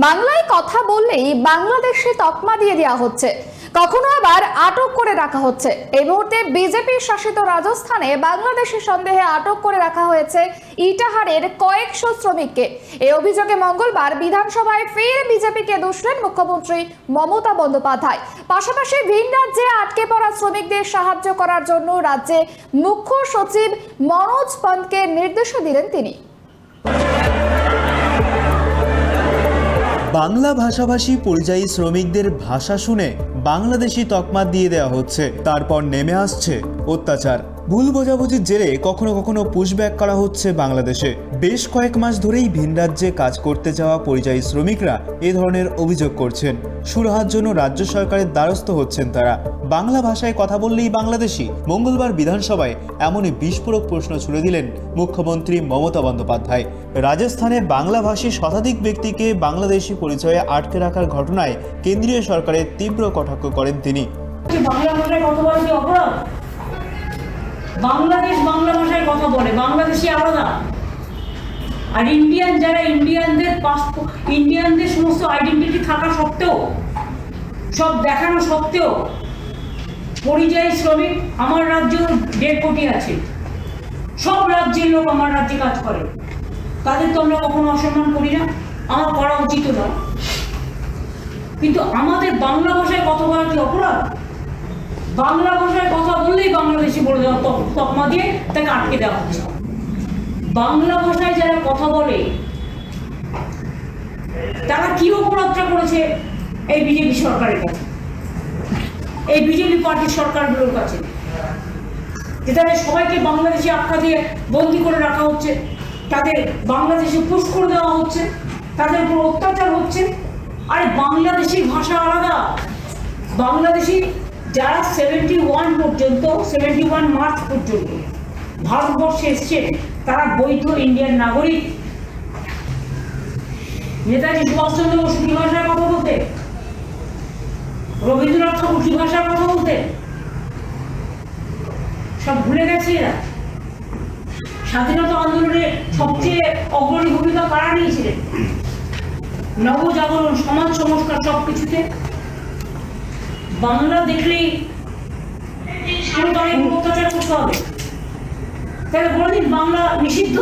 বাংলায় কথা বললেই বাংলাদেশে তকমা দিয়ে দেওয়া হচ্ছে, কখনো আবার আটক করে রাখা হচ্ছে। এই মুহূর্তে বিজেপি শাসিত রাজস্থানে বাংলাদেশি সন্দেহে আটক করে রাখা হয়েছে ইটাহারের কয়েকশো শ্রমিককে। এই অভিযোগে মঙ্গলবার বিধানসভায় ফের বিজেপিকে দুষলেন মুখ্যমন্ত্রী মমতা বন্দ্যোপাধ্যায়। পাশাপাশি ভিন রাজ্যে আটকে পড়া শ্রমিকদের সাহায্য করার জন্য রাজ্যে মুখ্য সচিব মনোজ পন্তকে নির্দেশও দিলেন তিনি। বাংলা ভাষাভাষী পরিযায়ী শ্রমিকদের ভাষা শুনে বাংলাদেশি তকমা দিয়ে দেওয়া হচ্ছে, তারপর নেমে আসছে অত্যাচার। ভুল বোঝাবুঝির জেরে কখনো কখনো পুশব্যাক করা হচ্ছে বাংলাদেশে। বেশ কয়েক মাস ধরেই ভিন রাজ্যে কাজ করতে যাওয়া পরিযায়ী শ্রমিকরা এ ধরনের অভিযোগ করছেন। সুরাহার জন্য রাজ্য সরকারের দ্বারস্থ হচ্ছেন তারা। বাংলা ভাষায় কথা বললেই বাংলাদেশি। মঙ্গলবার বিধানসভায় এমনই বিস্ফোরক প্রশ্ন ছুড়ে দিলেন মুখ্যমন্ত্রী মমতা বন্দ্যোপাধ্যায়। রাজস্থানে বাংলাভাষী শতাধিক ব্যক্তিকে বাংলাদেশি পরিচয়ে আটকে রাখার ঘটনায় কেন্দ্রীয় সরকারের তীব্র কটাক্ষ করেন তিনি। বাংলা ভাষায় কথা বলে কি অপরাধ? বাংলাদেশ বাংলা ভাষায় কথা বলে, বাংলাদেশি আলাদা। আর ইন্ডিয়ান যারা ইন্ডিয়ানদের পাসপোর্ট, ইন্ডিয়ানদের সমস্ত আইডেন্টিটি থাকা সত্ত্বেও, সব দেখানো সত্ত্বেও পরিযায়ী শ্রমিক আমার রাজ্যেও 1.5 কোটি আছে। সব রাজ্যের লোক আমার রাজ্যে কাজ করে, তাদের তো আমরা কখনো অসম্মান করি না, আমার করা উচিত নয়। কিন্তু আমাদের বাংলা ভাষায় কথা বলা কি অপরাধ? বাংলা ভাষায় কথা বললেই বাংলাদেশি বলে দেওয়া, তকমা দিয়ে তাকে আটকে দেওয়া হচ্ছে। বাংলা ভাষায় যারা কথা বলে তারা কি অপরাধটা করেছে এই বিজেপি সরকারের কাছে, এই বিজেপি পার্টির সরকারগুলোর কাছে, যে তাদের সবাইকে বাংলাদেশি আখ্যা দিয়ে বন্দি করে রাখা হচ্ছে, তাদের বাংলাদেশে পুশ করে দেওয়া হচ্ছে, তাদের উপর অত্যাচার হচ্ছে। আরে বাংলাদেশি ভাষা আলাদা। বাংলাদেশি যারা 71 মার্চ পর্যন্ত ভারতবর্ষে এসছেন তারা বৈধ ইন্ডিয়ান নাগরিক। নেতাজি সুভাষচন্দ্র বসু কি ভাষায় কথা বলতে, রবীন্দ্রনাথ ঠাকুর কি ভাষায় কথা বলতে, সব ভুলে গেছে এরা। স্বাধীনতা আন্দোলনে সবচেয়ে অগ্রণী ভূমিকা কারা নিয়েছিলেন? নবজাগরণ, সমাজ সংস্কার, সবকিছুতে বাংলা দেখলেই অত্যাচার করতে হবে, তাহলে বলে দিন বাংলা নিষিদ্ধ।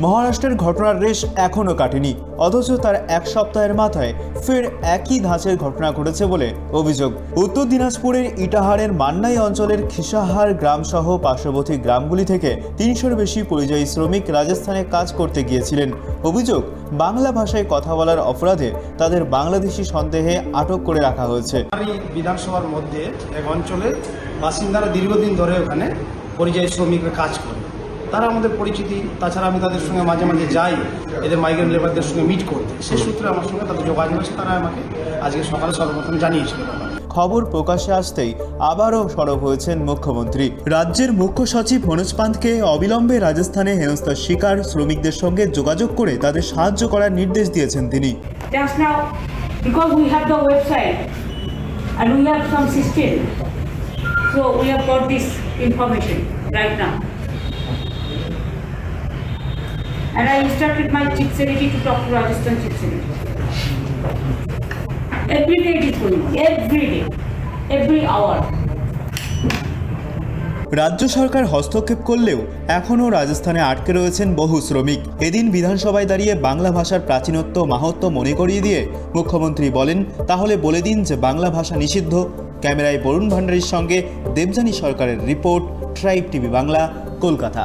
মহারাষ্ট্রের ঘটনার রেশ এখনও কাটেনি, অথচ তার এক সপ্তাহের মাথায় ফের একই ধাঁচের ঘটনা ঘটেছে বলে অভিযোগ। উত্তর দিনাজপুরের ইটাহারের মান্নাই অঞ্চলের খিসাহার গ্রামসহ পার্শ্ববর্তী গ্রামগুলি থেকে 300-এর বেশি পরিযায়ী শ্রমিক রাজস্থানে কাজ করতে গিয়েছিলেন। অভিযোগ, বাংলা ভাষায় কথা বলার অপরাধে তাদের বাংলাদেশি সন্দেহে আটক করে রাখা হয়েছে। বিধানসভার মধ্যে এক অঞ্চলের বাসিন্দারা দীর্ঘদিন ধরে ওখানে পরিযায়ী শ্রমিকরা কাজ করে, তারা আমাদের পরিচিতি। তাছাড়া আমি তাদের সঙ্গে মাঝে মাঝে যাই এদের মাইগ্রেন্ট লেবারদের সঙ্গে মিট করতে। সেই সূত্রে আমার সঙ্গে তাদের যোগাযোগ আছে, তারা আমাকে আজকে সকালে সর্বপ্রথম জানিয়েছিল। খবর প্রকাশ্যে আসতেই আবারও সরব হয়েছেন মুখ্যমন্ত্রী। রাজ্যের মুখ্য সচিব মনোজ পান্তকে অবিলম্বে রাজস্থানে হেনস্থার শিকার শ্রমিকদের সঙ্গে যোগাযোগ করে তাদের সাহায্য করার নির্দেশ দিয়েছেন তিনি। Just now, because we have the website and we have some system, so we have got this information right now. And I instructed my chief secretary to talk to Rajasthan chief secretary. Every day it is going on, every day, every hour. রাজ্য সরকার হস্তক্ষেপ করলেও এখনও রাজস্থানে আটকে রয়েছেন বহু শ্রমিক। এদিন বিধানসভায় দাঁড়িয়ে বাংলা ভাষার প্রাচীনত্ব মাহাত্ম্য মনে করিয়ে দিয়ে মুখ্যমন্ত্রী বলেন, তাহলে বলে দিন যে বাংলা ভাষা নিষিদ্ধ। ক্যামেরায় বরুণ ভান্ডারীর সঙ্গে দেবযানী সরকারের report, tribe TV Bangla, Kolkata.